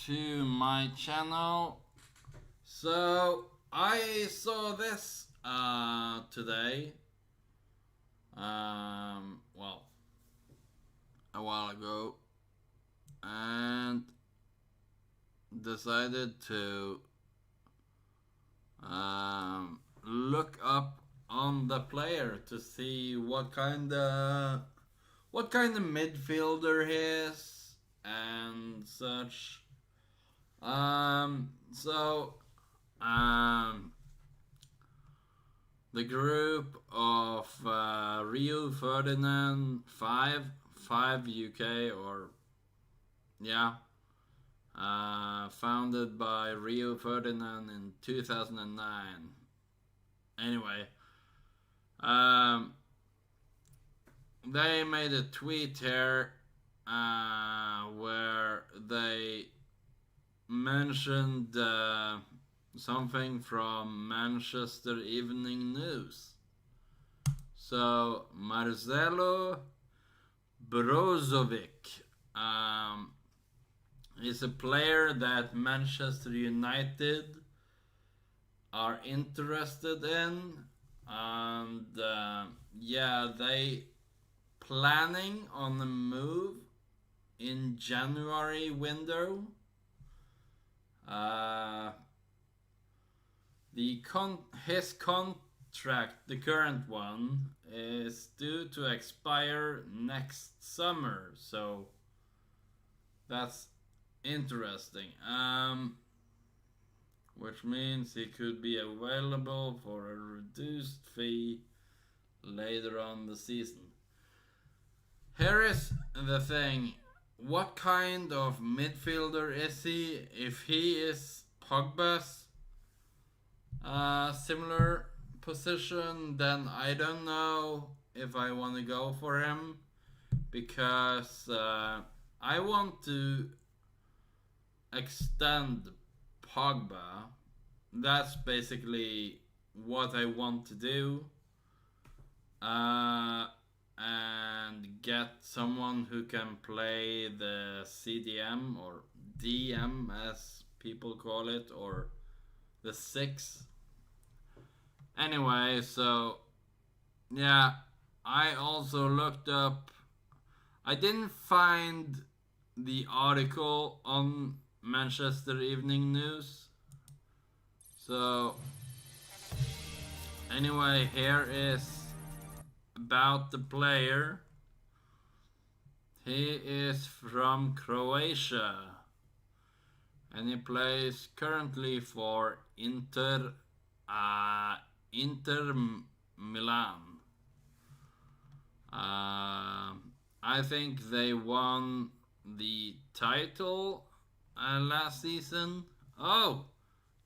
to my channel. So I saw this today. Well, a while ago, and decided to look up on the player to see what kind of midfielder he is and such. The group of Rio Ferdinand 5 UK, or yeah, founded by Rio Ferdinand in 2009. Anyway, they made a tweet here where they mentioned something from Manchester Evening News. So Marcelo Brozovic is a player that Manchester United are interested in, and they planning on a move in January window. His contract, the current one, is due to expire next summer, so that's interesting. Which means he could be available for a reduced fee later on the season. Here is the thing. What kind of midfielder is he? If he is Pogba's similar position, then I don't know if I want to go for him, because I want to extend Pogba. That's basically what I want to do, and get someone who can play the CDM, or DM as people call it, or the 6. Anyway, so yeah, I also looked up. I didn't find the article on Manchester Evening News. So anyway, here is about the player. He is from Croatia, and he plays currently for Inter Milan. I think they won the title last season. Oh,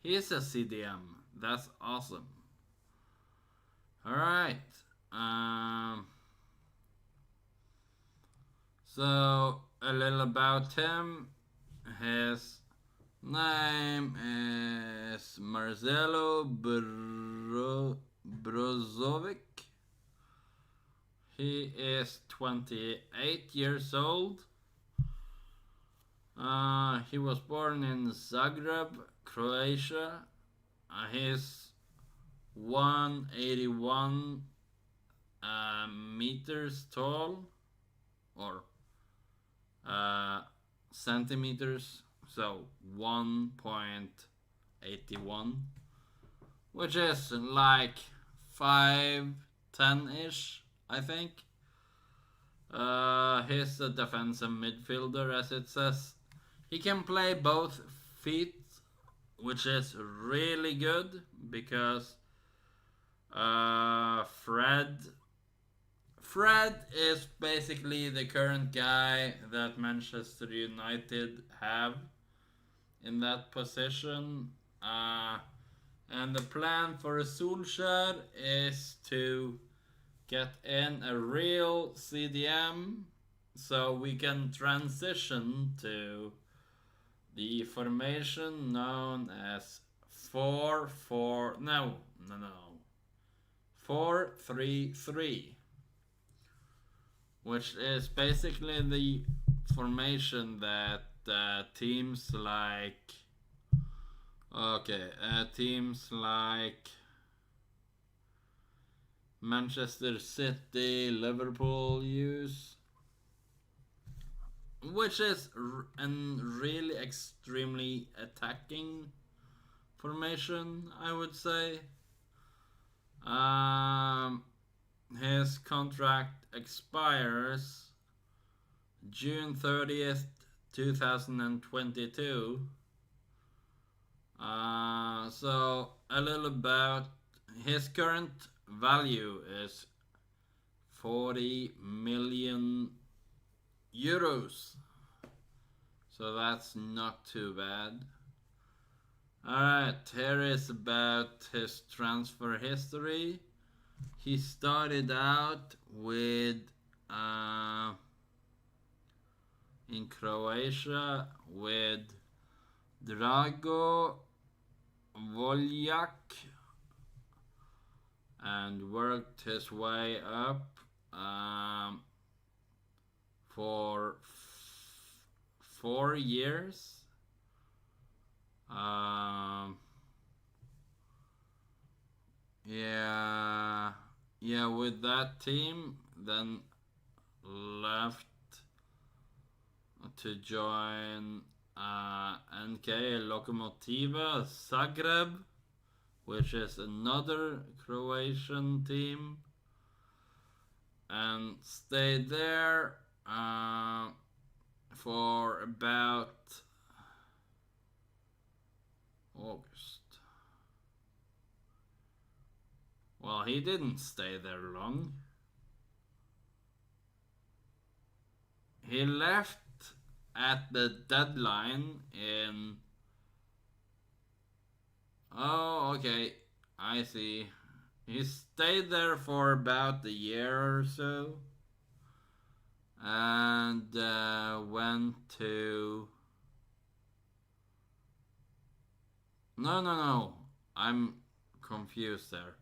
he's a CDM. That's awesome. Alright. So a little about him. His name is Marcelo Brozovic. He is 28 years old. He was born in Zagreb, Croatia. He's 181 meters tall, or centimeters, so 1.81, which is like 5'10" I think. He's a defensive midfielder, as it says. He can play both feet, which is really good, because Fred is basically the current guy that Manchester United have in that position. And the plan for Solskjaer is to get in a real CDM, so we can transition to the formation known as 4-3-3, which is basically the formation that teams like teams like Manchester City, Liverpool use, which is a really extremely attacking formation, I would say. His contract expires June 30th, 2022. So a little about his current value is 40 million euros. So that's not too bad. Alright, here is about his transfer history. He started out with in Croatia with Drago Voljak and worked his way up for 4 years. With that team, then left to join NK Lokomotiva Zagreb, which is another Croatian team, and stayed there for about August. Well, he didn't stay there long. He left at the deadline in... Oh, okay, I see. He stayed there for about a year or so. And went to... No. I'm confused there.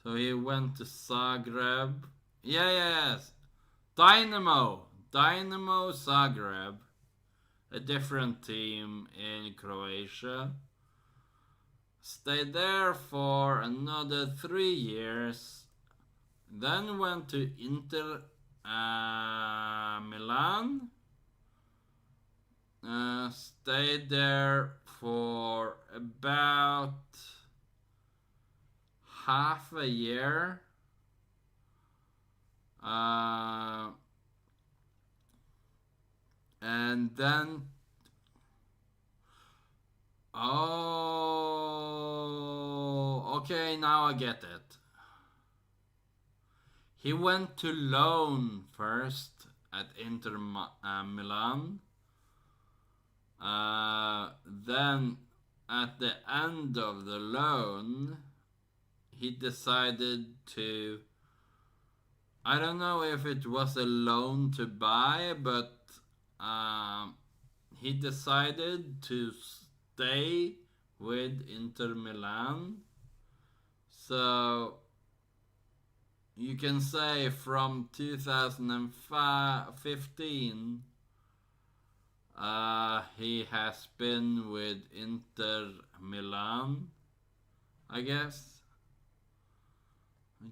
So he went to Zagreb. Yes. Dynamo Zagreb. A different team in Croatia. Stayed there for another 3 years. Then went to Inter Milan. Stayed there for about half a year. And then... Oh, okay, now I get it. He went to loan first at Inter Milan. Then at the end of the loan, he decided to... I don't know if it was a loan to buy, but he decided to stay with Inter Milan. So you can say from 2015 he has been with Inter Milan, I guess.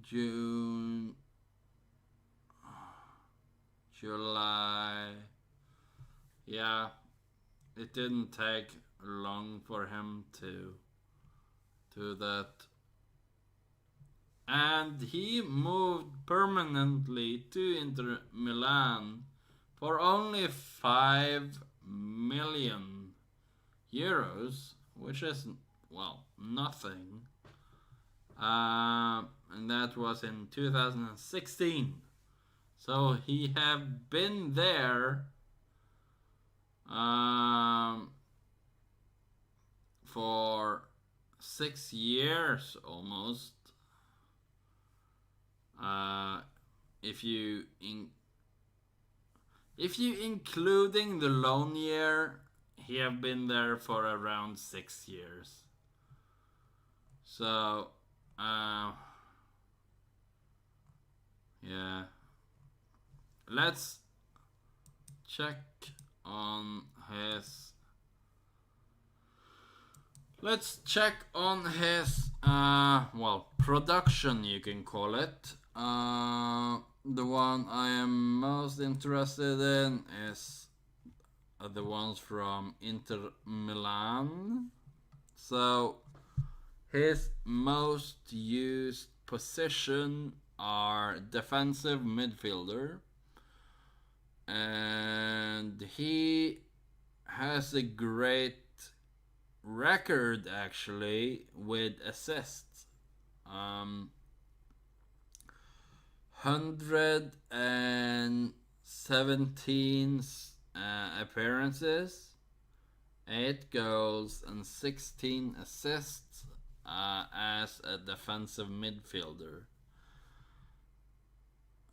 June, July. Yeah, it didn't take long for him to do that. And he moved permanently to Inter Milan for only 5 million euros, which is, well, nothing. And that was in 2016. So he have been there for 6 years almost. If you including the loan year, he have been there for around 6 years. So yeah, let's check on his. Let's check on his production, you can call it. The one I am most interested in is the ones from Inter Milan. So his most used position are defensive midfielder, and he has a great record actually with assists. 117 appearances, 8 goals, and 16 assists as a defensive midfielder.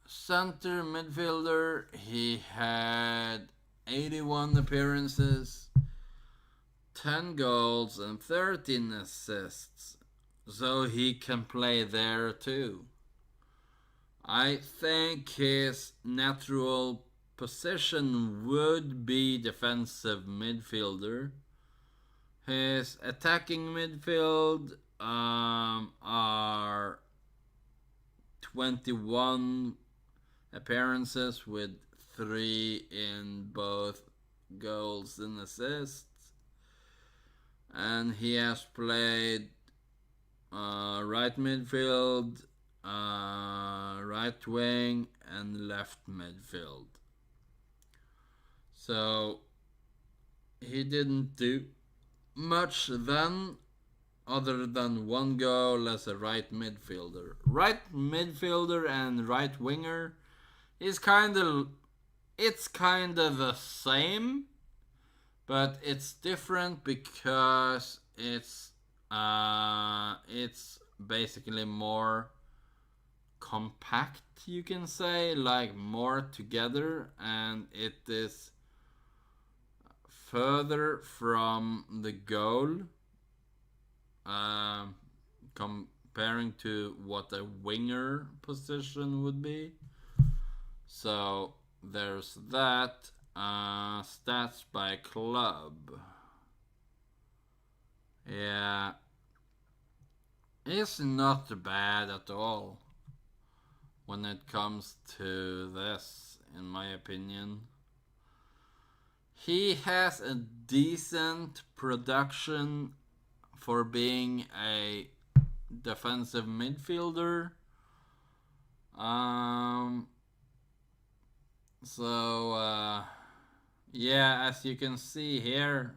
Center midfielder, he had 81 appearances, 10 goals, and 13 assists, so he can play there too. I think his natural position would be defensive midfielder. His attacking midfield are 21 appearances with 3 in both goals and assists. And he has played right midfield, right wing, and left midfield. So he didn't do much then, other than 1 goal as a right midfielder. Right midfielder and right winger is kind of the same, but it's different because it's basically more compact, you can say, like more together, and it is further from the goal, comparing to what a winger position would be. So there's that. Stats by club. Yeah, it's not bad at all when it comes to this, in my opinion. He has a decent production for being a defensive midfielder. Yeah, as you can see here,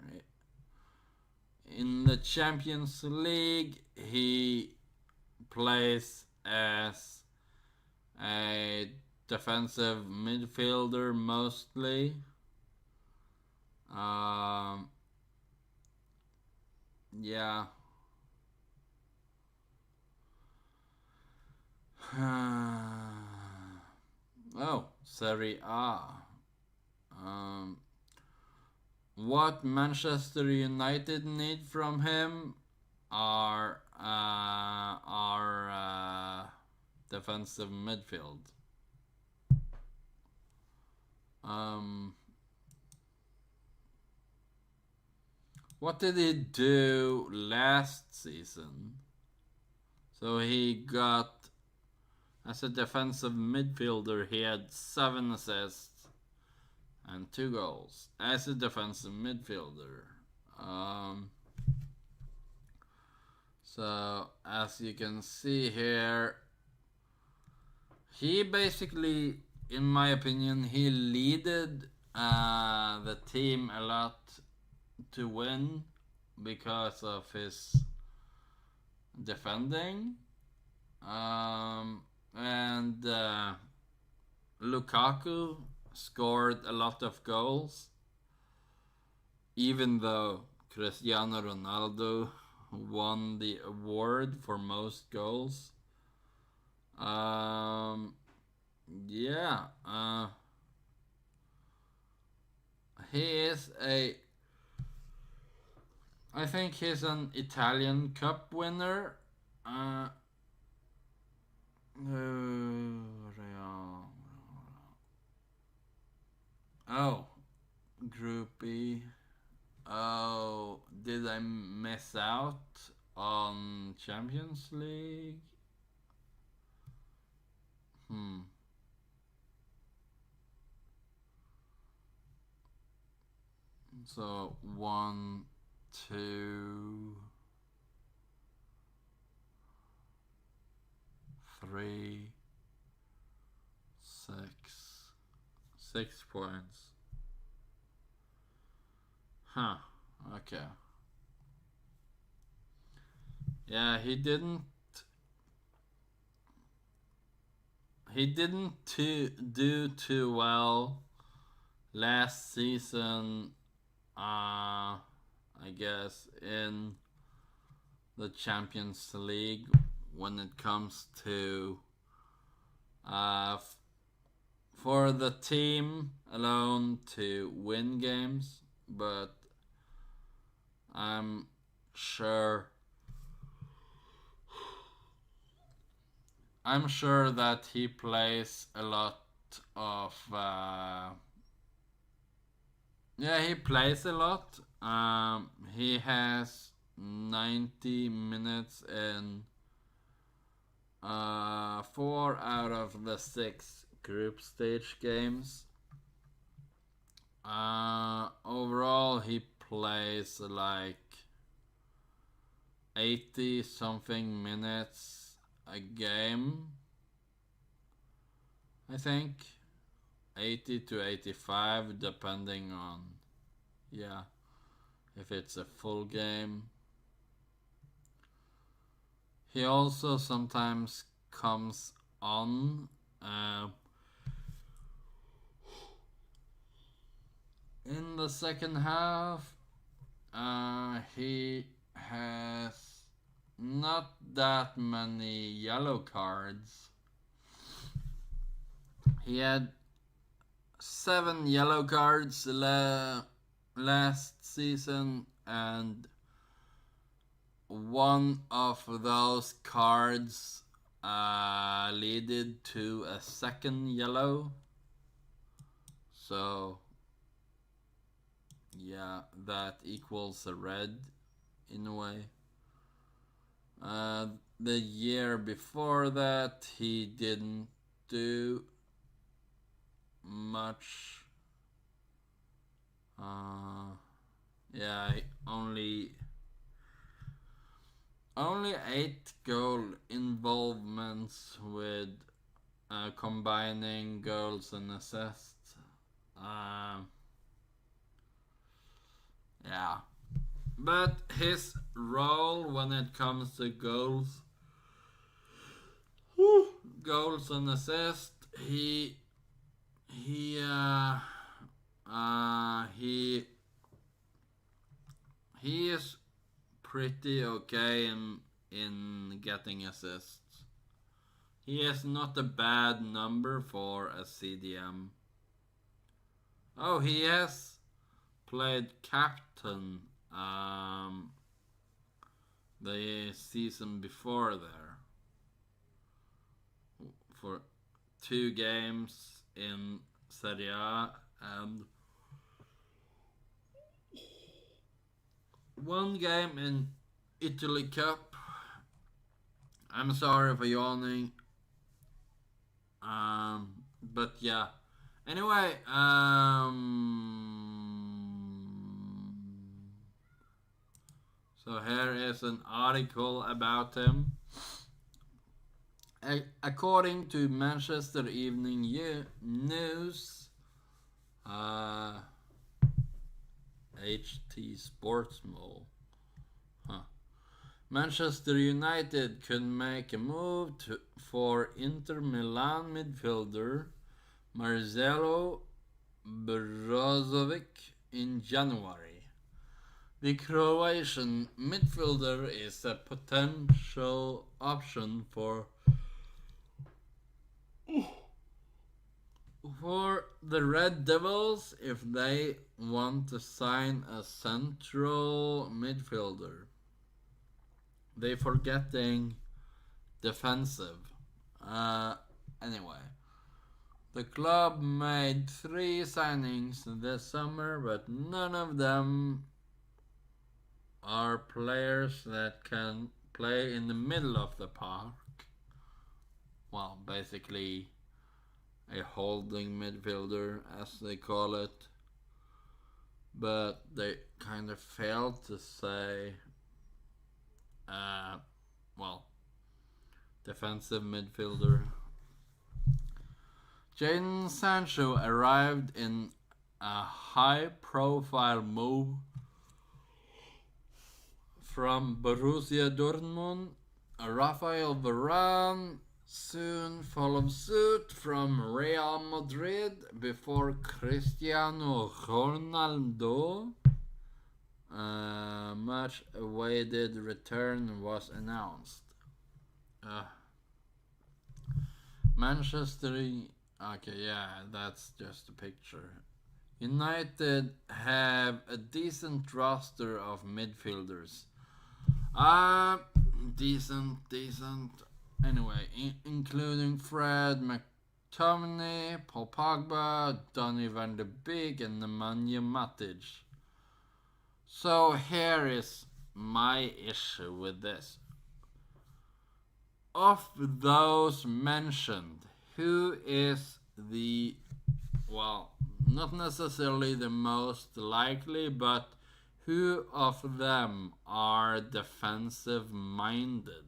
in the Champions League, he plays as a defensive midfielder mostly. Yeah. Oh, Serie A. What Manchester United need from him are defensive midfield. What did he do last season? So he got, as a defensive midfielder, he had 7 assists and 2 goals as a defensive midfielder. So as you can see here, he basically, in my opinion, he leaded the team a lot to win because of his defending. And Lukaku scored a lot of goals, even though Cristiano Ronaldo won the award for most goals. He is I think he's an Italian Cup winner. Oh, Group E. Oh, did I miss out on Champions League? Hmm. So 1, 2, 3, 6. 6 points. Huh. Okay. Yeah, he didn't. He didn't do too well last season. I guess in the Champions League when it comes to for the team alone to win games, but I'm sure that he plays a lot of he plays a lot. He has 90 minutes in 4 out of the 6 group stage games. Overall, he plays like 80 something minutes a game. I think 80 to 85, depending on if it's a full game. He also sometimes comes on in the second half. He has not that many yellow cards. He had 7 yellow cards last season, and one of those cards led to a second yellow. So yeah, that equals a red in a way. The year before that, he didn't do much. Only 8 goal involvements with combining goals and assists. But his role when it comes to goals and assists, he is pretty okay in getting assists. He is not a bad number for a CDM. Oh, he has played captain the season before there for 2 games in Serie A and 1 game in Italy Cup. I'm sorry for yawning. But yeah. Anyway, so here is an article about him. According to Manchester Evening News, HT Sports Mall. Manchester United could make a move for Inter Milan midfielder Marcelo Brozovic in January. The Croatian midfielder is a potential option for the Red Devils if they want to sign a central midfielder. They're forgetting defensive. Anyway, The club made 3 signings this summer, but none of them are players that can play in the middle of the park. Well, basically a holding midfielder, as they call it. But they kind of failed to say, well, defensive midfielder. Jadon Sancho arrived in a high-profile move from Borussia Dortmund. Rafael Varane soon followed suit from Real Madrid before Cristiano Ronaldo much awaited return was announced. Manchester. Okay, yeah, that's just a picture. United have a decent roster of midfielders. Decent. Anyway, including Fred McTominay, Paul Pogba, Donny van de Beek, and Nemanja Matic. So here is my issue with this. Of those mentioned, who is the, well, not necessarily the most likely, but who of them are defensive minded?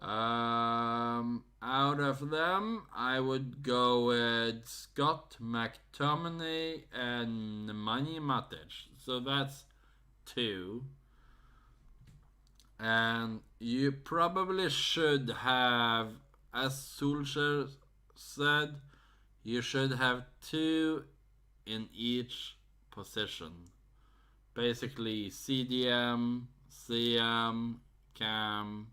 Out of them, I would go with Scott McTominay and Nemanja Matic. So that's 2. And you probably should have, as Solskjaer said, you should have 2 in each position. Basically CDM, CM, Cam.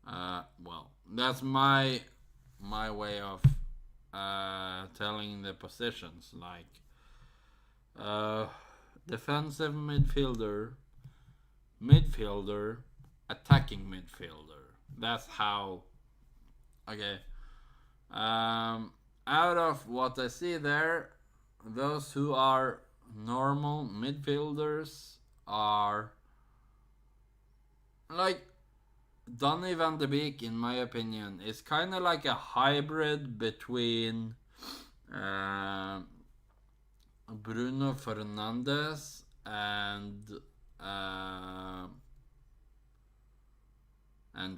Well, that's my way of telling the positions. Like defensive midfielder, attacking midfielder. That's how. Okay. Out of what I see there, those who are normal midfielders are like Donny van de Beek, in my opinion, is kind of like a hybrid between Bruno Fernandes and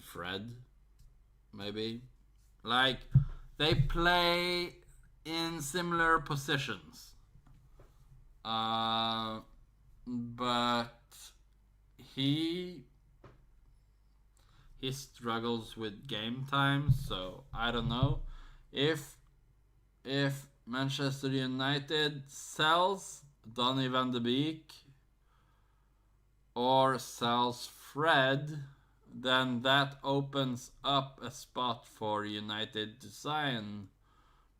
Fred, maybe. Like, they play in similar positions. But he struggles with game time, so I don't know if Manchester United sells Donny van de Beek or sells Fred, then that opens up a spot for United to sign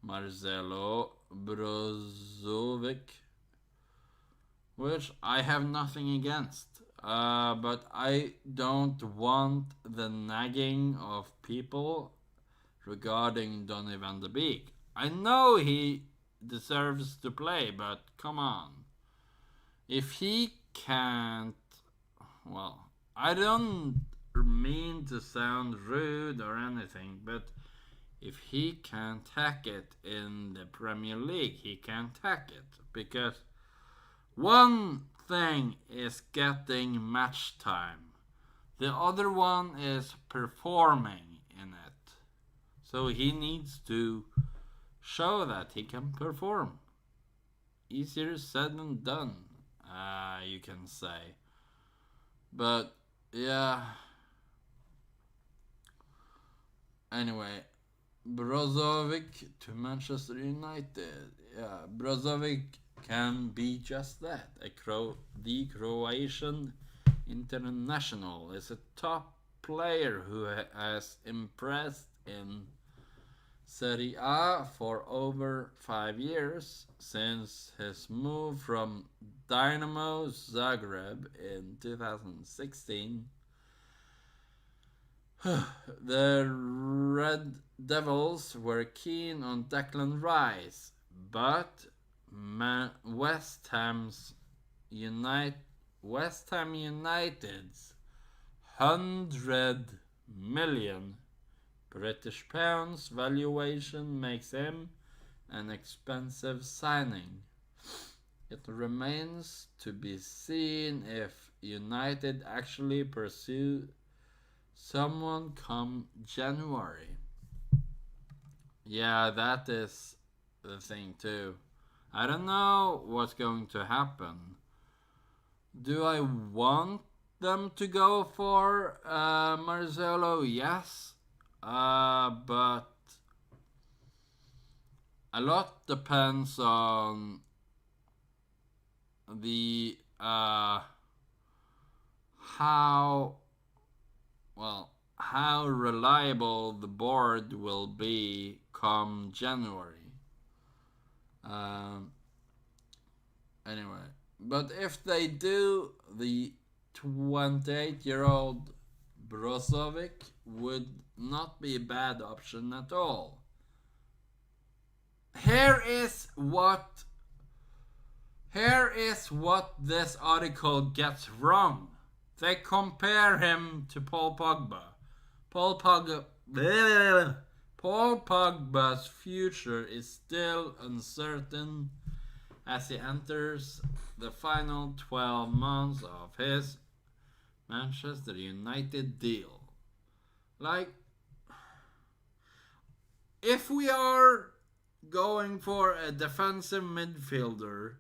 Marcelo Brozovic, which I have nothing against. But I don't want the nagging of people regarding Donny van de Beek. I know he deserves to play, but come on. If he can't, well, I don't mean to sound rude or anything, but if he can't hack it in the Premier League, he can't hack it. Because one thing is getting match time. The other one is performing in it. So he needs to show that he can perform. Easier said than done, you can say. But yeah. Anyway, Brozovic to Manchester United. Yeah, Brozovic can be just that. The Croatian international is a top player who has impressed in Serie A for over 5 years since his move from Dynamo Zagreb in 2016. The Red Devils were keen on Declan Rice, but Unite, West Ham United's 100 million British pounds valuation makes him an expensive signing. It remains to be seen if United actually pursue someone come January. Yeah, that is the thing too. I don't know what's going to happen. Do I want them to go for Marcelo? Yes. But a lot depends on the how how reliable the board will be come January. Um, anyway, but if they do, the 28-year-old Brozovic would not be a bad option at all. Here is what this article gets wrong. They compare him to Paul Pogba. Paul Pogba's future is still uncertain as he enters the final 12 months of his Manchester United deal. Like, if we are going for a defensive midfielder,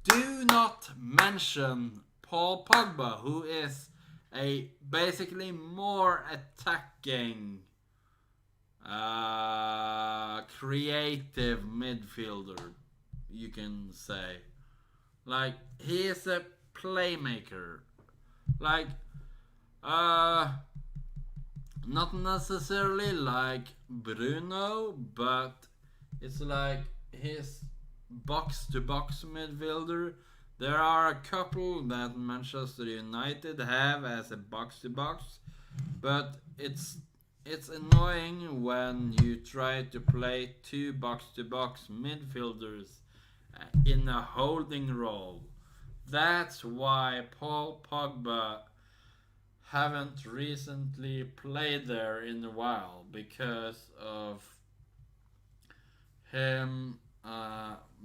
do not mention Paul Pogba, who is a basically more attacking, creative midfielder, you can say. Like, he is a playmaker. Like, not necessarily like Bruno, but it's like his box-to-box midfielder. There are a couple that Manchester United have as a box-to-box, but it's annoying when you try to play two box-to-box midfielders in a holding role. That's why Paul Pogba haven't recently played there in a while, because of him,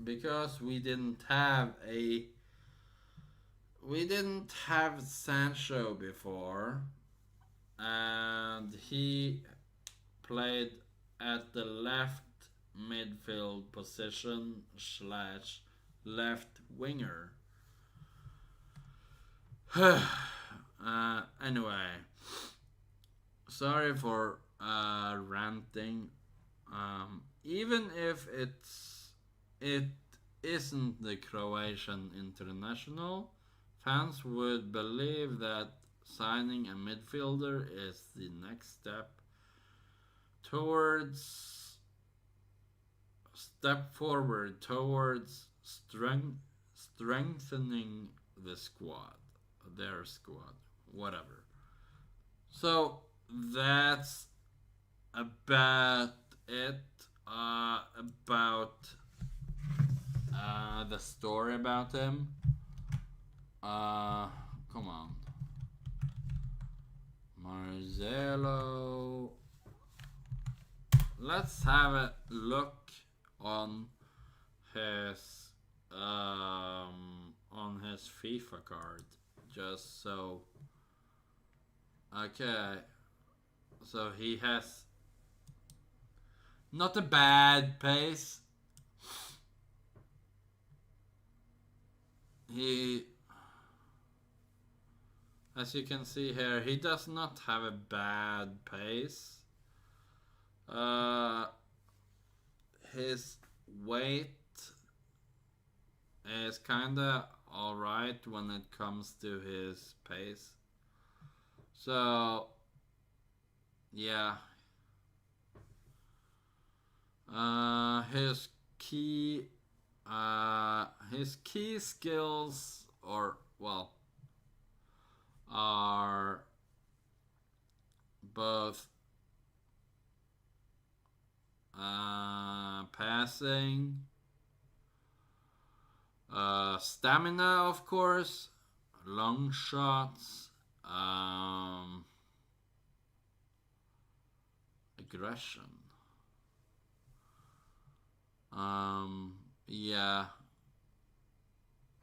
because we didn't have Sancho before, and he played at the left midfield position slash left winger. Anyway, sorry for ranting. Even if it isn't the Croatian international, fans would believe that signing a midfielder is the next step forward towards strengthening their squad, whatever. So that's about it about the story about him. Come on, Marcelo. Let's have a look on his FIFA card, just so. Okay, so he has not a bad pace. He, as you can see here, he does not have a bad pace. His weight is kinda alright when it comes to his pace. So, yeah. His key skills are passing, stamina, of course, long shots, aggression. Yeah.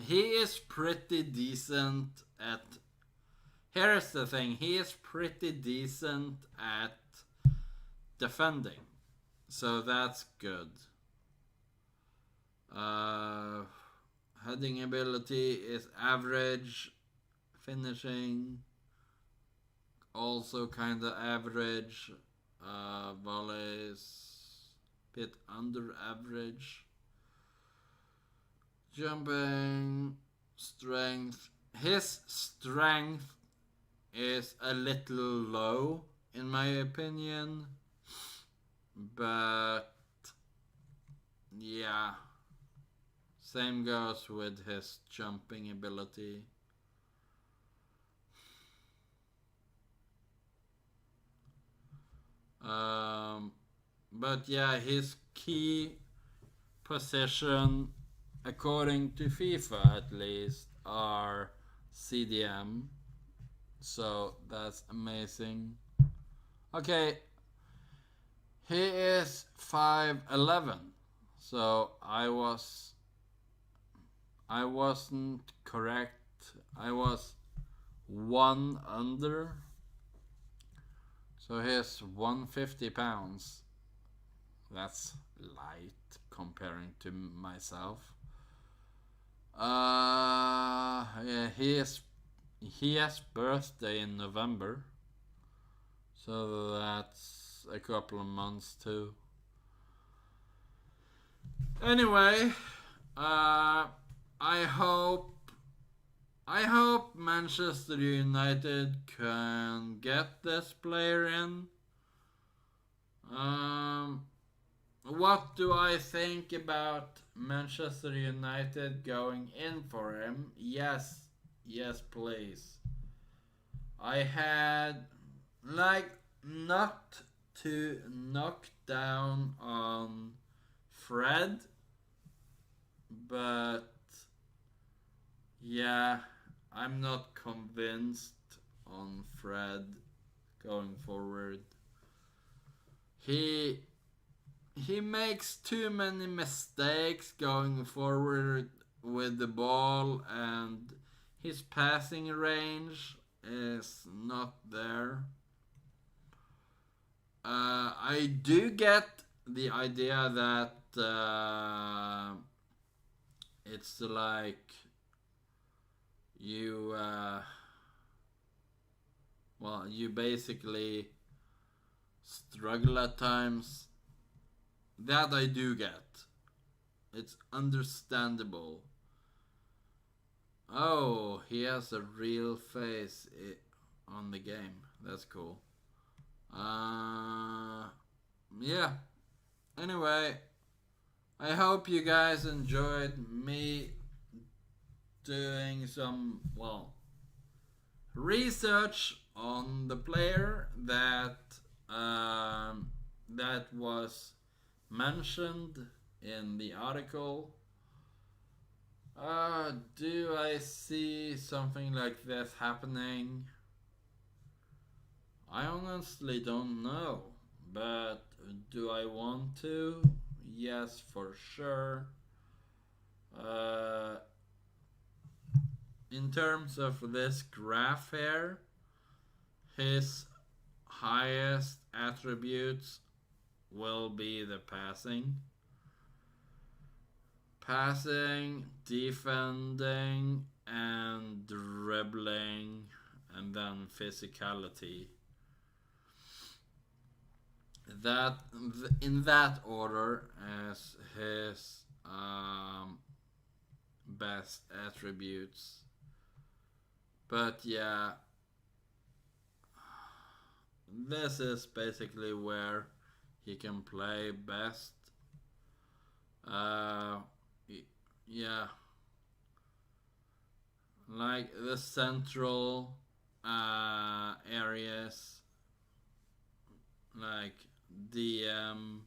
He is pretty decent at... Here's the thing, he is pretty decent at defending. So that's good. Heading ability is average. Finishing also kinda average. Volleys bit under average. Jumping, strength. His strength is a little low in my opinion. But yeah, same goes with his jumping ability. But yeah, his key position, according to FIFA at least, are CDM. So that's amazing. Okay, he is 5'11", so I wasn't correct. I was one under. So he's 150 pounds. That's light comparing to myself. Yeah, he has birthday in November. So that's a couple of months too. Anyway, I hope Manchester United can get this player in. What do I think about Manchester United going in for him? Yes, please. I had not to knock down on Fred, but yeah, I'm not convinced on Fred going forward. He makes too many mistakes going forward with the ball, and his passing range is not there. I do get the idea that it's like you you basically struggle at times. That I do get. It's understandable. Oh, he has a real face on the game. That's cool. Yeah. Anyway, I hope you guys enjoyed me doing some, research on the player that was mentioned in the article. Do I see something like this happening? I honestly don't know, but do I want to? Yes, for sure. In terms of this graph here, his highest attributes will be the passing, defending, and dribbling, and then physicality. That in that order as his best attributes. But yeah, this is basically where he can play best. Yeah, like the central areas, like DM,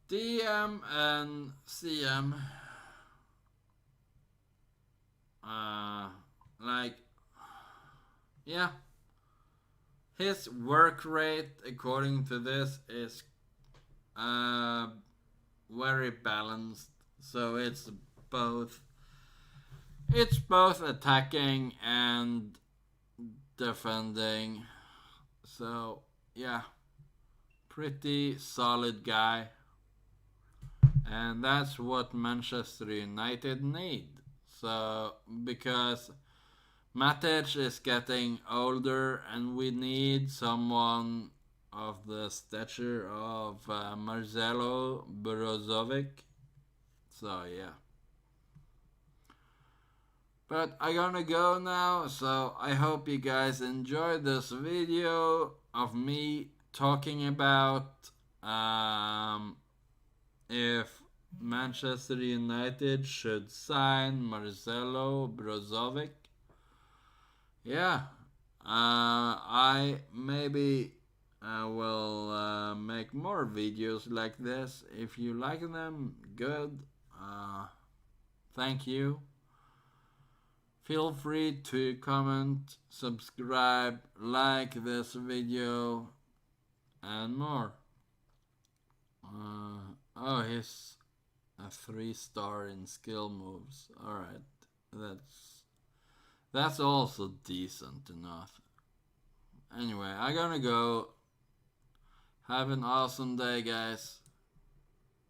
DM and CM, like, yeah, his work rate according to this is very balanced. So both it's both attacking and defending. So yeah, pretty solid guy. And that's what Manchester United need. So because Matic is getting older and we need someone of the stature of Marcelo Brozovic. So yeah. But I gonna go now, so I hope you guys enjoyed this video of me talking about if Manchester United should sign Marcelo Brozovic. Yeah, I maybe will make more videos like this. If you like them, good. Thank you. Feel free to comment, subscribe, like this video, and more. Oh, he's a 3-star in skill moves. Alright, that's also decent enough. Anyway, I'm gonna go. Have an awesome day, guys.